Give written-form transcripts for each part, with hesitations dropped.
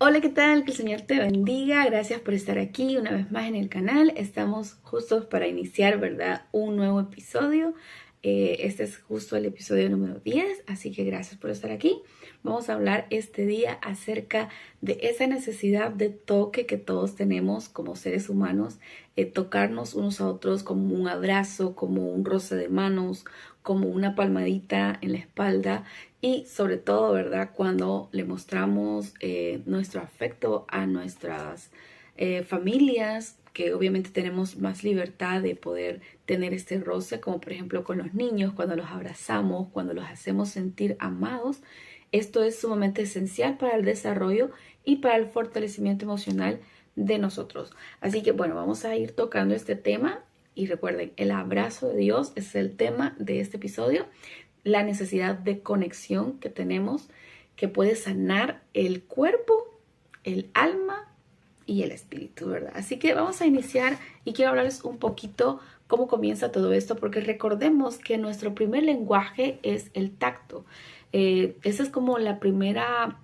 Hola, ¿qué tal? Que el Señor te bendiga. Gracias por estar aquí una vez más en el canal. Estamos justos para iniciar, ¿verdad? Un nuevo episodio. Este es justo el episodio número 10, así que gracias por estar aquí. Vamos a hablar este día acerca de esa necesidad de toque que todos tenemos como seres humanos, tocarnos unos a otros como un abrazo, como un roce de manos, como una palmadita en la espalda. Y sobre todo, ¿verdad? Cuando le mostramos nuestro afecto a nuestras familias, que obviamente tenemos más libertad de poder tener este roce, como por ejemplo con los niños, cuando los abrazamos, cuando los hacemos sentir amados. Esto es sumamente esencial para el desarrollo y para el fortalecimiento emocional de nosotros. Así que bueno, vamos a ir tocando este tema y recuerden, el abrazo de Dios es el tema de este episodio, la necesidad de conexión que tenemos, que puede sanar el cuerpo, el alma y el espíritu, ¿verdad? Así que vamos a iniciar y quiero hablarles un poquito cómo comienza todo esto, porque recordemos que nuestro primer lenguaje es el tacto. Esa es como la primera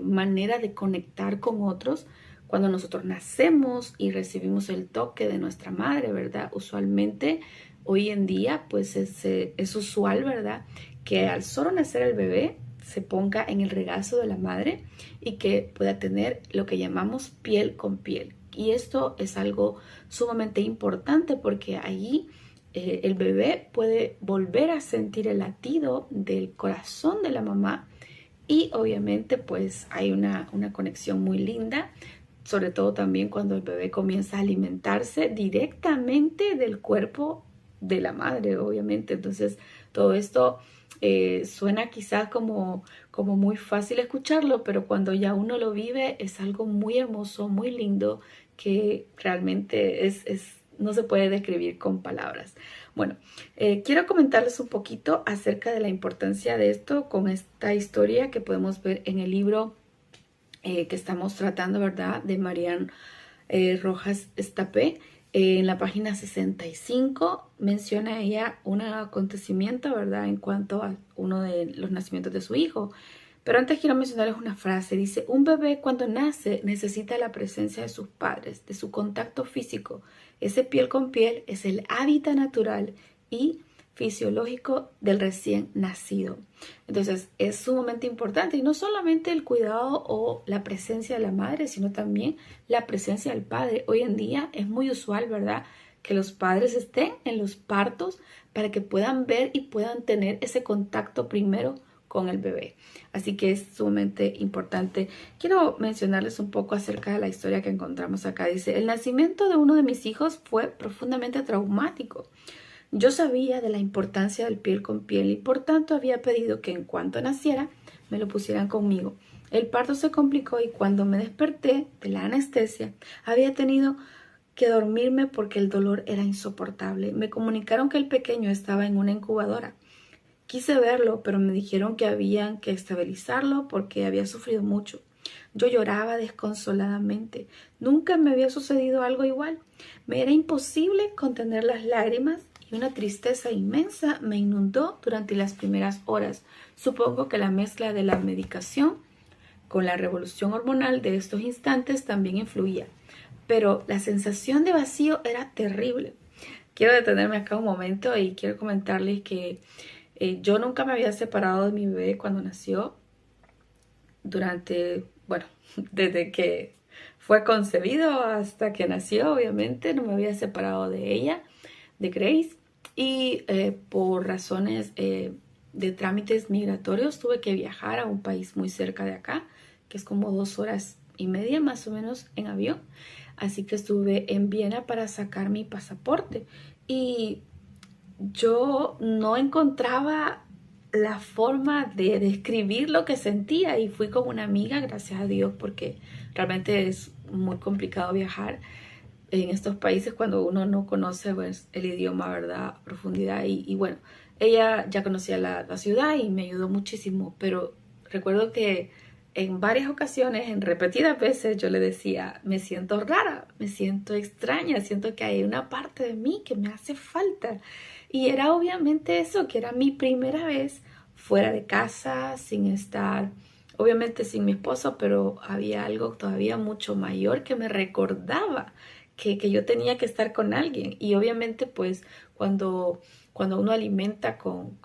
manera de conectar con otros. Cuando nosotros nacemos y recibimos el toque de nuestra madre, ¿verdad? Usualmente hoy en día pues es usual, ¿verdad? Que al solo nacer el bebé se ponga en el regazo de la madre y que pueda tener lo que llamamos piel con piel. Y esto es algo sumamente importante porque allí el bebé puede volver a sentir el latido del corazón de la mamá y obviamente pues hay una conexión muy linda, sobre todo también cuando el bebé comienza a alimentarse directamente del cuerpo de la madre, obviamente. Entonces todo esto suena quizás como muy fácil escucharlo, pero cuando ya uno lo vive es algo muy hermoso, muy lindo, que realmente no se puede describir con palabras. Bueno, quiero comentarles un poquito acerca de la importancia de esto con esta historia que podemos ver en el libro que estamos tratando, ¿verdad? De Marian Rojas Estapé. En la página 65 menciona ella un acontecimiento, ¿verdad? En cuanto a uno de los nacimientos de su hijo. Pero antes quiero mencionarles una frase. Dice, un bebé cuando nace necesita la presencia de sus padres, de su contacto físico. Ese piel con piel es el hábitat natural y fisiológico del recién nacido. Entonces es sumamente importante y no solamente el cuidado o la presencia de la madre, sino también la presencia del padre. Hoy en día es muy usual, ¿verdad?, que los padres estén en los partos para que puedan ver y puedan tener ese contacto primero con el bebé. Así que es sumamente importante. Quiero mencionarles un poco acerca de la historia que encontramos acá. Dice, el nacimiento de uno de mis hijos fue profundamente traumático. Yo sabía de la importancia del piel con piel y por tanto había pedido que en cuanto naciera me lo pusieran conmigo. El parto se complicó y cuando me desperté de la anestesia había tenido que dormirme porque el dolor era insoportable. Me comunicaron que el pequeño estaba en una incubadora. Quise verlo, pero me dijeron que habían que estabilizarlo porque había sufrido mucho. Yo lloraba desconsoladamente. Nunca me había sucedido algo igual. Me era imposible contener las lágrimas y una tristeza inmensa me inundó durante las primeras horas. Supongo que la mezcla de la medicación con la revolución hormonal de estos instantes también influía. Pero la sensación de vacío era terrible. Quiero detenerme acá un momento y quiero comentarles que yo nunca me había separado de mi bebé cuando nació, bueno, desde que fue concebido hasta que nació, obviamente, no me había separado de ella, de Grace, y por razones de trámites migratorios tuve que viajar a un país muy cerca de acá, que es como 2 horas y media más o menos en avión. Así que estuve en Viena para sacar mi pasaporte y yo no encontraba la forma de describir lo que sentía y fui con una amiga, gracias a Dios, porque realmente es muy complicado viajar en estos países cuando uno no conoce pues, el idioma, ¿verdad?, a profundidad. Y bueno, ella ya conocía la ciudad y me ayudó muchísimo, pero recuerdo que en varias ocasiones, en repetidas veces, yo le decía, me siento rara, me siento extraña, siento que hay una parte de mí que me hace falta. Y era obviamente eso, que era mi primera vez fuera de casa, sin estar obviamente sin mi esposo, pero había algo todavía mucho mayor que me recordaba que yo tenía que estar con alguien. Y obviamente pues cuando uno alimenta con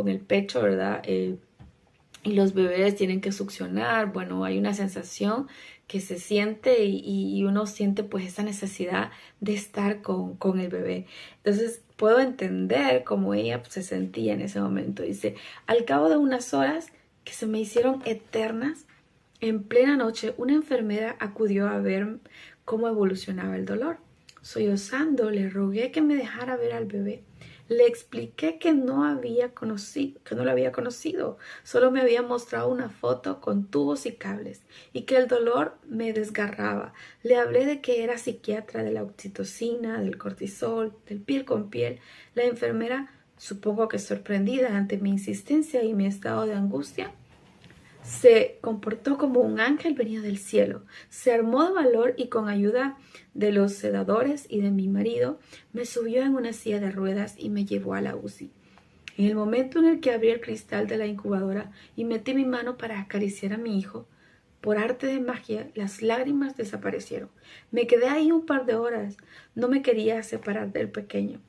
el pecho, ¿verdad? Y los bebés tienen que succionar, bueno, hay una sensación que se siente y uno siente pues esa necesidad de estar con el bebé. Entonces puedo entender cómo ella pues, se sentía en ese momento. Dice, al cabo de unas horas que se me hicieron eternas, en plena noche una enfermera acudió a ver cómo evolucionaba el dolor. Sollozando, le rogué que me dejara ver al bebé. Le expliqué que no lo había conocido, solo me había mostrado una foto con tubos y cables y que el dolor me desgarraba. Le hablé de que era psiquiatra, de la oxitocina, del cortisol, del piel con piel. La enfermera, supongo que sorprendida ante mi insistencia y mi estado de angustia, se comportó como un ángel venido del cielo. Se armó de valor y con ayuda de los sedadores y de mi marido, me subió en una silla de ruedas y me llevó a la UCI. En el momento en el que abrí el cristal de la incubadora y metí mi mano para acariciar a mi hijo, por arte de magia, las lágrimas desaparecieron. Me quedé ahí un par de horas. No me quería separar del pequeño.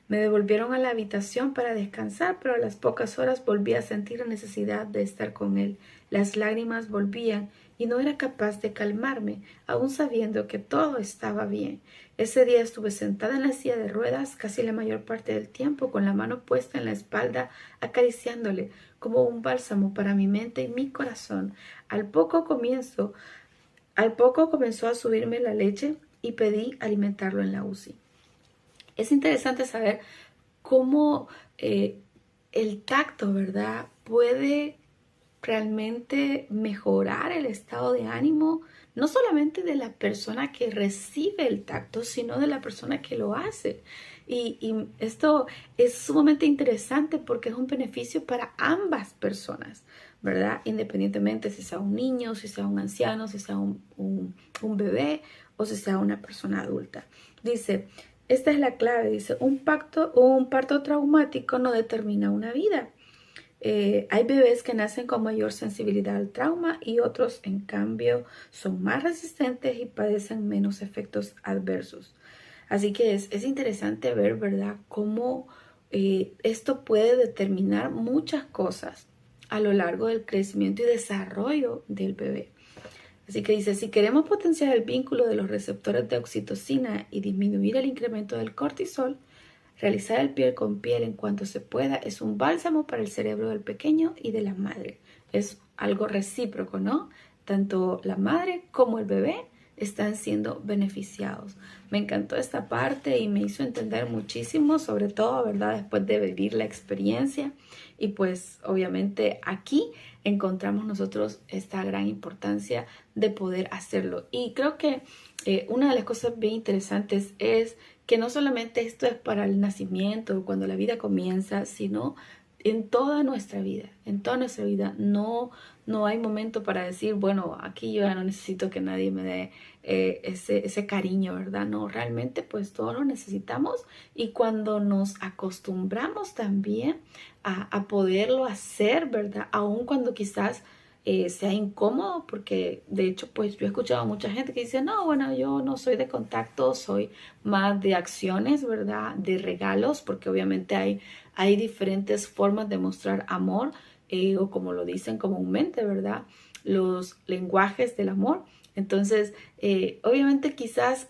Me devolvieron a la habitación para descansar, pero a las pocas horas volví a sentir la necesidad de estar con él. Las lágrimas volvían y no era capaz de calmarme, aun sabiendo que todo estaba bien. Ese día estuve sentada en la silla de ruedas casi la mayor parte del tiempo, con la mano puesta en la espalda, acariciándole como un bálsamo para mi mente y mi corazón. Al poco comenzó a subirme la leche y pedí alimentarlo en la UCI. Es interesante saber cómo el tacto, ¿verdad?, puede realmente mejorar el estado de ánimo, no solamente de la persona que recibe el tacto, sino de la persona que lo hace. Y esto es sumamente interesante porque es un beneficio para ambas personas, ¿verdad? Independientemente si sea un niño, si sea un anciano, si sea un bebé o si sea una persona adulta. Dice, esta es la clave, dice, un parto traumático no determina una vida. Hay bebés que nacen con mayor sensibilidad al trauma y otros, en cambio, son más resistentes y padecen menos efectos adversos. Así que es interesante ver, ¿verdad?, cómo esto puede determinar muchas cosas a lo largo del crecimiento y desarrollo del bebé. Así que dice, si queremos potenciar el vínculo de los receptores de oxitocina y disminuir el incremento del cortisol, realizar el piel con piel en cuanto se pueda es un bálsamo para el cerebro del pequeño y de la madre. Es algo recíproco, ¿no? Tanto la madre como el bebé están siendo beneficiados. Me encantó esta parte y me hizo entender muchísimo, sobre todo, ¿verdad?, después de vivir la experiencia. Y pues obviamente aquí encontramos nosotros esta gran importancia de poder hacerlo. Y creo que una de las cosas bien interesantes es que no solamente esto es para el nacimiento, cuando la vida comienza, sino en toda nuestra vida. En toda nuestra vida no hay momento para decir, bueno, aquí yo ya no necesito que nadie me dé ese cariño, ¿verdad? No, realmente pues todos lo necesitamos y cuando nos acostumbramos también a poderlo hacer, ¿verdad? Aun cuando quizás sea incómodo, porque de hecho pues yo he escuchado a mucha gente que dice, no, bueno, yo no soy de contacto, soy más de acciones, ¿verdad? De regalos, porque obviamente hay diferentes formas de mostrar amor, o como lo dicen comúnmente, ¿verdad?, los lenguajes del amor. Entonces, obviamente quizás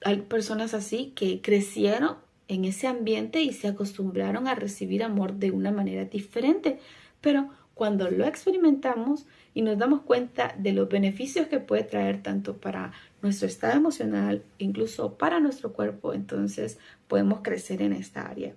hay personas así que crecieron en ese ambiente y se acostumbraron a recibir amor de una manera diferente, pero cuando lo experimentamos y nos damos cuenta de los beneficios que puede traer tanto para nuestro estado emocional, incluso para nuestro cuerpo, entonces podemos crecer en esta área.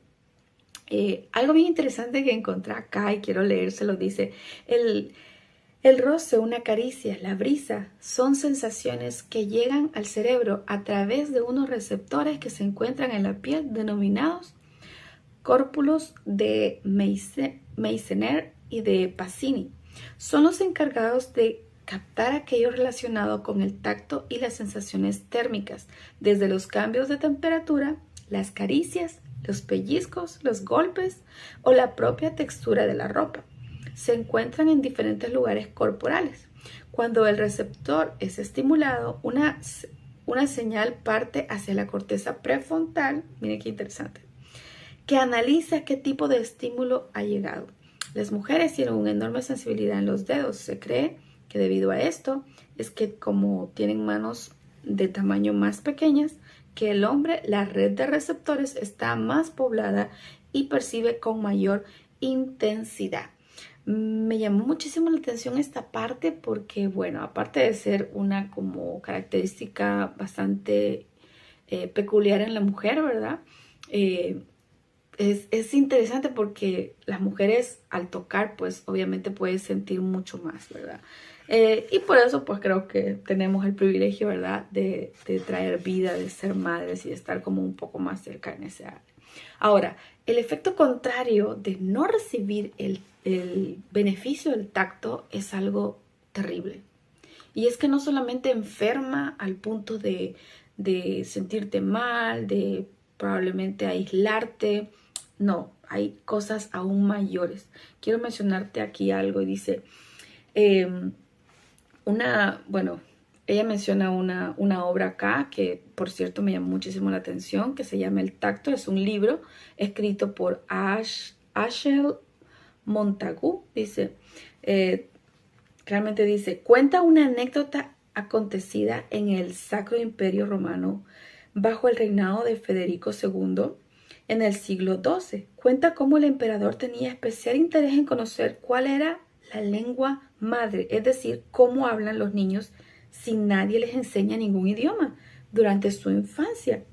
Algo bien interesante que encontré acá y quiero leérselo, dice, el roce, una caricia, la brisa, son sensaciones que llegan al cerebro a través de unos receptores que se encuentran en la piel denominados córpulos de Meissner y de Pacini. Son los encargados de captar aquello relacionado con el tacto y las sensaciones térmicas, desde los cambios de temperatura, las caricias, los pellizcos, los golpes o la propia textura de la ropa. se encuentran en diferentes lugares corporales. Cuando el receptor es estimulado, una señal parte hacia la corteza prefrontal, miren qué interesante, que analiza qué tipo de estímulo ha llegado. Las mujeres tienen una enorme sensibilidad en los dedos. Se cree que debido a esto es que como tienen manos de tamaño más pequeñas que el hombre, la red de receptores está más poblada y percibe con mayor intensidad. Me llamó muchísimo la atención esta parte porque, bueno, aparte de ser una como característica bastante peculiar en la mujer, ¿verdad? Es interesante porque las mujeres al tocar, pues obviamente pueden sentir mucho más, ¿verdad? Y por eso, pues creo que tenemos el privilegio, ¿verdad? De traer vida, de ser madres y de estar como un poco más cerca en ese área. Ahora, el efecto contrario de no recibir el beneficio del tacto es algo terrible. Y es que no solamente enferma al punto de sentirte mal, de probablemente aislarte. No, hay cosas aún mayores. Quiero mencionarte aquí algo y dice, ella menciona una obra acá que, por cierto, me llamó muchísimo la atención, que se llama El Tacto. Es un libro escrito por Achel Montagu. Dice, realmente dice, cuenta una anécdota acontecida en el Sacro Imperio Romano bajo el reinado de Federico II en el siglo XII. Cuenta cómo el emperador tenía especial interés en conocer cuál era la lengua madre, es decir, cómo hablan los niños si nadie les enseña ningún idioma durante su infancia.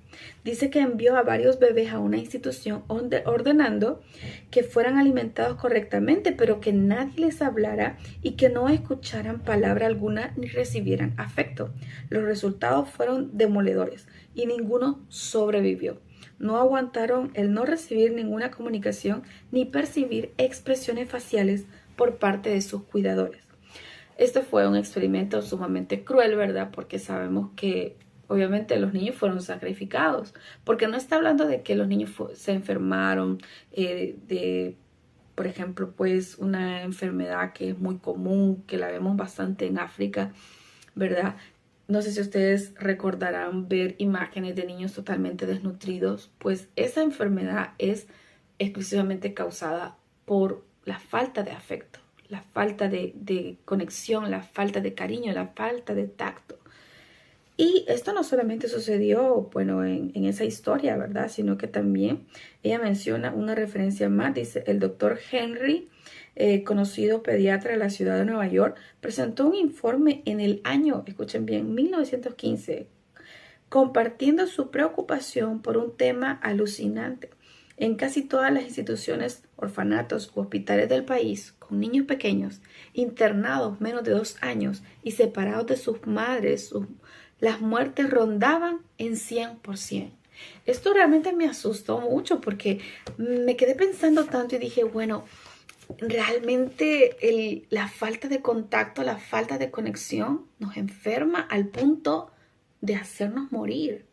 Dice que envió a varios bebés a una institución ordenando que fueran alimentados correctamente, pero que nadie les hablara y que no escucharan palabra alguna ni recibieran afecto. Los resultados fueron demoledores y ninguno sobrevivió. No aguantaron el no recibir ninguna comunicación ni percibir expresiones faciales por parte de sus cuidadores. Este fue un experimento sumamente cruel, ¿verdad? Porque sabemos que obviamente los niños fueron sacrificados, porque no está hablando de que los niños se enfermaron por ejemplo, pues una enfermedad que es muy común, que la vemos bastante en África, ¿verdad? No sé si ustedes recordarán ver imágenes de niños totalmente desnutridos, pues esa enfermedad es exclusivamente causada por la falta de afecto, la falta de conexión, la falta de cariño, la falta de tacto. Y esto no solamente sucedió, bueno, en esa historia, ¿verdad? Sino que también ella menciona una referencia más, dice, el doctor Henry, conocido pediatra de la ciudad de Nueva York, presentó un informe en el año, escuchen bien, 1915, compartiendo su preocupación por un tema alucinante. En casi todas las instituciones, orfanatos u hospitales del país, con niños pequeños, internados menos de 2 años y separados de sus madres, las muertes rondaban en 100%. Esto realmente me asustó mucho porque me quedé pensando tanto y dije, bueno, realmente la falta de contacto, la falta de conexión nos enferma al punto de hacernos morir.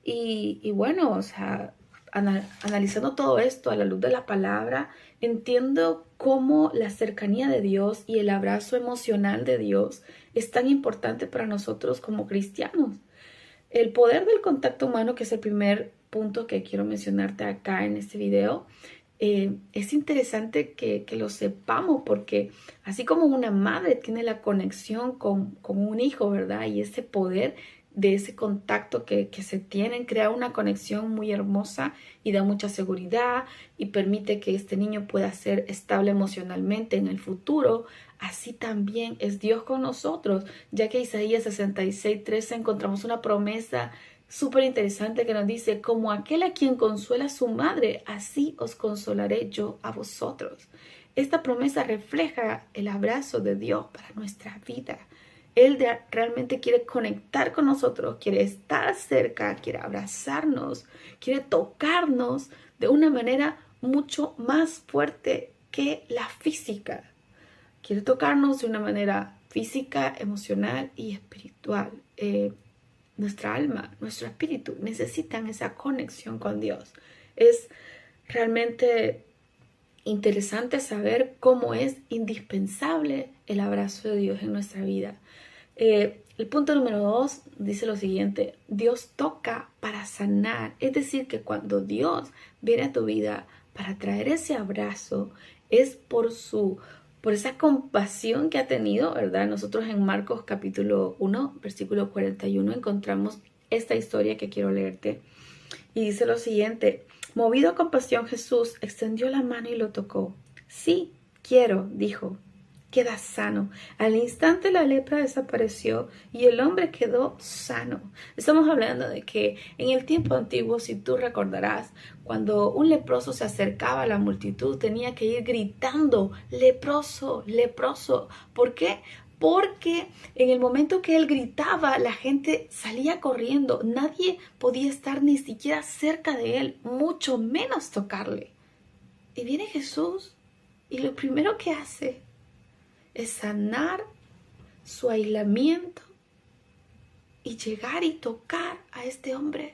Y bueno, o sea, analizando todo esto a la luz de la palabra, entiendo cómo la cercanía de Dios y el abrazo emocional de Dios es tan importante para nosotros como cristianos. El poder del contacto humano, que es el primer punto que quiero mencionarte acá en este video, es interesante que lo sepamos porque así como una madre tiene la conexión con un hijo, ¿verdad? Y ese poder de ese contacto que se tienen, crea una conexión muy hermosa y da mucha seguridad y permite que este niño pueda ser estable emocionalmente en el futuro. Así también es Dios con nosotros, ya que Isaías 66:13 encontramos una promesa súper interesante que nos dice, como aquel a quien consuela su madre, así os consolaré yo a vosotros. Esta promesa refleja el abrazo de Dios para nuestra vida. Él realmente quiere conectar con nosotros, quiere estar cerca, quiere abrazarnos, quiere tocarnos de una manera mucho más fuerte que la física. Quiere tocarnos de una manera física, emocional y espiritual. Nuestra alma, nuestro espíritu necesitan esa conexión con Dios. Es realmente interesante saber cómo es indispensable el abrazo de Dios en nuestra vida. El punto número 2 dice lo siguiente: Dios toca para sanar. Es decir, que cuando Dios viene a tu vida para traer ese abrazo, es por esa compasión que ha tenido, ¿verdad? Nosotros en Marcos capítulo 1, versículo 41, encontramos esta historia que quiero leerte. Y dice lo siguiente: movido a compasión, Jesús extendió la mano y lo tocó. Sí, quiero, dijo. Queda sano. Al instante la lepra desapareció y el hombre quedó sano. Estamos hablando de que en el tiempo antiguo, si tú recordarás, cuando un leproso se acercaba a la multitud, tenía que ir gritando: leproso, leproso. ¿Por qué? Porque en el momento que él gritaba, la gente salía corriendo. Nadie podía estar ni siquiera cerca de él, mucho menos tocarle. Y viene Jesús y lo primero que hace es sanar su aislamiento y llegar y tocar a este hombre,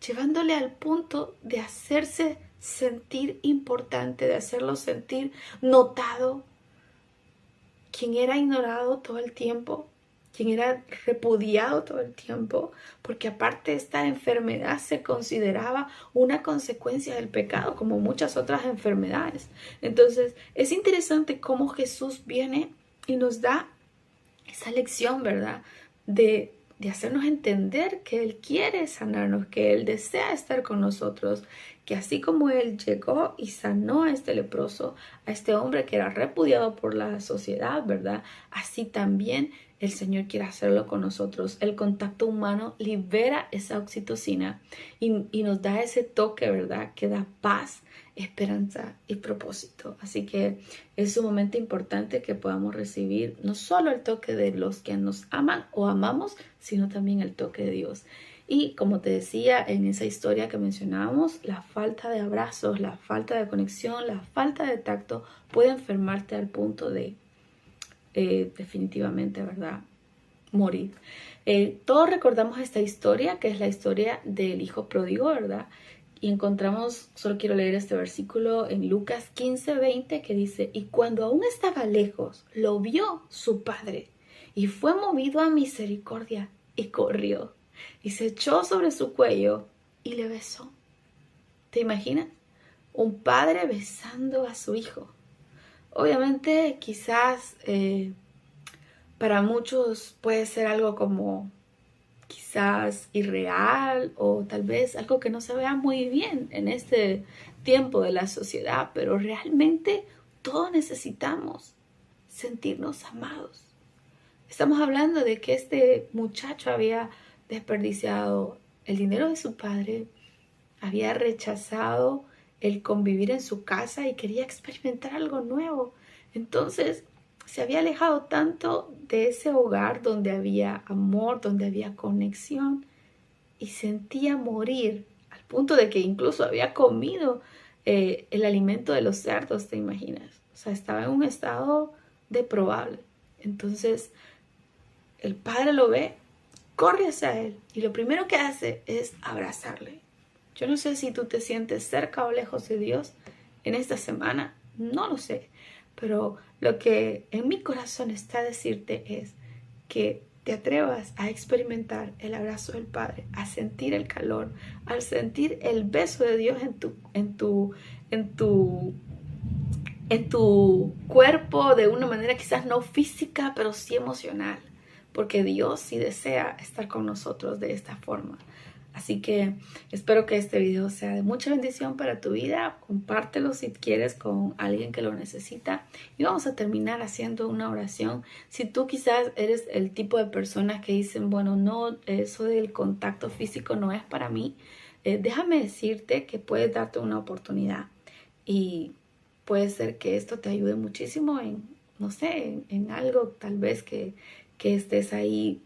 llevándole al punto de hacerse sentir importante, de hacerlo sentir notado. Quien era ignorado todo el tiempo, quien era repudiado todo el tiempo, porque aparte esta enfermedad se consideraba una consecuencia del pecado, como muchas otras enfermedades. Entonces, es interesante cómo Jesús viene y nos da esa lección, ¿verdad? De hacernos entender que Él quiere sanarnos, que Él desea estar con nosotros, que así como Él llegó y sanó a este leproso, a este hombre que era repudiado por la sociedad, ¿verdad? Así también el Señor quiere hacerlo con nosotros. El contacto humano libera esa oxitocina y nos da ese toque, ¿verdad? Que da paz, esperanza y propósito. Así que es sumamente importante que podamos recibir no solo el toque de los que nos aman o amamos, sino también el toque de Dios. Y como te decía en esa historia que mencionábamos, la falta de abrazos, la falta de conexión, la falta de tacto puede enfermarte al punto de definitivamente, ¿verdad?, morir. Todos recordamos esta historia, que es la historia del hijo pródigo, ¿verdad? Y encontramos, solo quiero leer este versículo en Lucas 15:20, que dice: y cuando aún estaba lejos, lo vio su padre y fue movido a misericordia y corrió y se echó sobre su cuello y le besó. ¿Te imaginas? Un padre besando a su hijo. Obviamente, quizás para muchos puede ser algo como quizás irreal o tal vez algo que no se vea muy bien en este tiempo de la sociedad, pero realmente todos necesitamos sentirnos amados. Estamos hablando de que este muchacho había desperdiciado el dinero de su padre, había rechazado el convivir en su casa y quería experimentar algo nuevo. Entonces se había alejado tanto de ese hogar donde había amor, donde había conexión, y sentía morir al punto de que incluso había comido el alimento de los cerdos, ¿te imaginas? O sea, estaba en un estado deplorable. Entonces el padre lo ve, corre hacia él y lo primero que hace es abrazarle. Yo no sé si tú te sientes cerca o lejos de Dios en esta semana, no lo sé, pero lo que en mi corazón está a decirte es que te atrevas a experimentar el abrazo del Padre, a sentir el calor, al sentir el beso de Dios en tu cuerpo de una manera quizás no física, pero sí emocional, porque Dios sí desea estar con nosotros de esta forma. Así que espero que este video sea de mucha bendición para tu vida. Compártelo si quieres con alguien que lo necesita. Y vamos a terminar haciendo una oración. Si tú quizás eres el tipo de personas que dicen, bueno, no, eso del contacto físico no es para mí, déjame decirte que puedes darte una oportunidad. Y puede ser que esto te ayude muchísimo en, no sé, en algo tal vez que estés ahí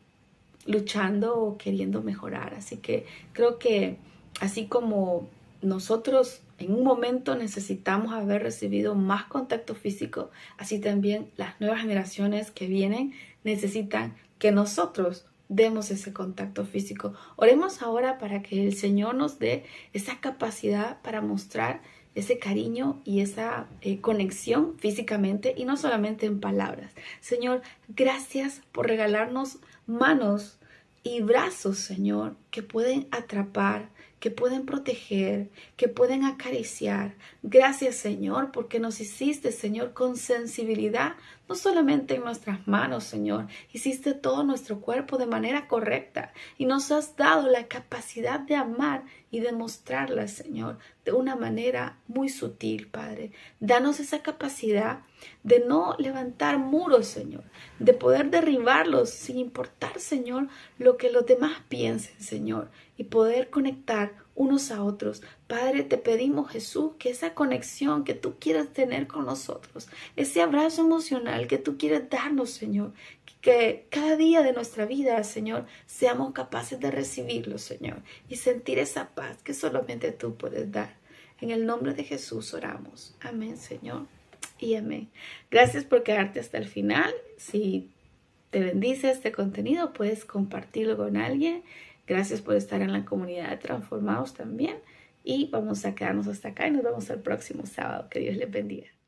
luchando o queriendo mejorar. Así que creo que así como nosotros en un momento necesitamos haber recibido más contacto físico, así también las nuevas generaciones que vienen necesitan que nosotros demos ese contacto físico. Oremos ahora para que el Señor nos dé esa capacidad para mostrar ese cariño y esa conexión físicamente y no solamente en palabras. Señor, gracias por regalarnos manos y brazos, Señor, que pueden atrapar, que pueden proteger, que pueden acariciar. Gracias, Señor, porque nos hiciste, Señor, con sensibilidad, no solamente en nuestras manos, Señor, hiciste todo nuestro cuerpo de manera correcta y nos has dado la capacidad de amar y de mostrarla, Señor, de una manera muy sutil, Padre. Danos esa capacidad de no levantar muros, Señor, de poder derribarlos sin importar, Señor, lo que los demás piensen, Señor, y poder conectar unos a otros. Padre, te pedimos, Jesús, que esa conexión que tú quieres tener con nosotros, ese abrazo emocional que tú quieres darnos, Señor, que cada día de nuestra vida, Señor, seamos capaces de recibirlo, Señor, y sentir esa paz que solamente tú puedes dar. En el nombre de Jesús oramos. Amén, Señor, y amén. Gracias por quedarte hasta el final. Si te bendice este contenido, puedes compartirlo con alguien. Gracias por estar en la comunidad de Transformados también. Y vamos a quedarnos hasta acá y nos vemos el próximo sábado. Que Dios les bendiga.